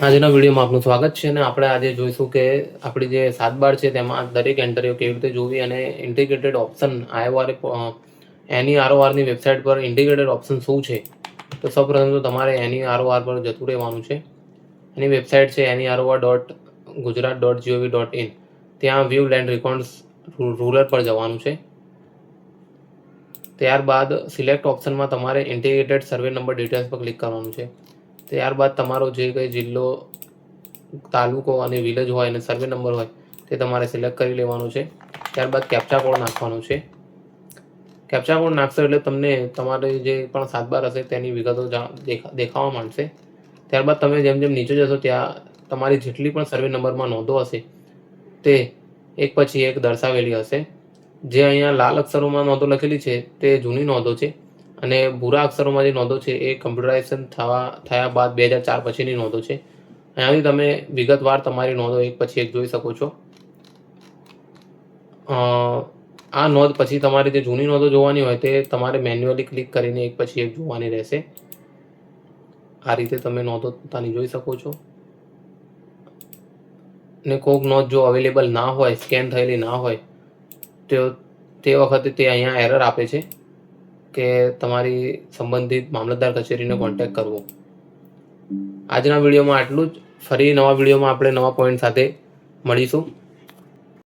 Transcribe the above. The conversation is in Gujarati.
આજના વિડીયોમાં આપનું સ્વાગત છે અને આપણે આજે જોઈશું કે આપણી જે 7/12 છે તેમાં દરેક એન્ટ્રીઓ કેવી રીતે જોવી અને ઇન્ટિગ્રેટેડ ઓપ્શન એની આરઓઆરની વેબસાઇટ પર ઇન્ટિગ્રેટેડ ઓપ્શન શું છે. તો સૌપ્રથમ તો તમારે એની આરઓઆર પર જતું રહેવાનું છે. એની વેબસાઇટ છે NEROR.gujarat.gov.in. ત્યાં વ્યૂ લેન્ડ રેકોર્ડ્સ રૂરલ પર જવાનું છે. ત્યારબાદ સિલેક્ટ ઓપ્શનમાં તમારે ઇન્ટિગ્રેટેડ સર્વે નંબર ડિટેલ્સ પર ક્લિક કરવાનું છે. ત્યારબાદ તમારો જે કંઈ જિલ્લો, તાલુકો અને વિલેજ હોય અને સર્વે નંબર હોય તે તમારે સિલેક્ટ કરી લેવાનું છે. ત્યારબાદ કેપ્ચા કોડ નાખવાનો છે. કેપ્ચા કોડ નાખશો એટલે તમને તમારી જે પણ 7/12 હશે તેની વિગતો દેખાવા માંડશે. ત્યારબાદ તમે જેમ જેમ નીચે જશો ત્યાં તમારી જેટલી પણ સર્વે નંબરમાં નોંધો હશે તે એક પછી એક દર્શાવેલી હશે. જે અહીંયા લાલ અક્ષરોમાં નોંધો લખેલી છે તે જૂની નોંધો છે અને ભૂરા અક્ષરોમાં જે નોંધો છે એ કમ્પ્યુટરાઇઝેશન થયા બાદ 2004 પછીની નોંધો છે. અહીંયાથી તમે વિગતવાર તમારી નોંધો એક પછી એક જોઈ શકો છો. આ નોંધ પછી તમારી જે જૂની નોંધો જોવાની હોય તે તમારે મેન્યુઅલી ક્લિક કરીને એક પછી એક જોવાની રહેશે. આ રીતે તમે નોંધો પોતાની જોઈ શકો છો. ને કોઈક નોંધ જો અવેલેબલ ના હોય, સ્કેન થયેલી ના હોય તો તે વખતે તે અહીંયા એરર આપે છે કે તમારી સંબંધિત મામલતદાર કચેરીને કોન્ટેક્ટ કરવો. આજના વિડીયોમાં આટલું જ. ફરી નવા વિડીયોમાં આપણે નવા પોઈન્ટ સાથે મળીશું.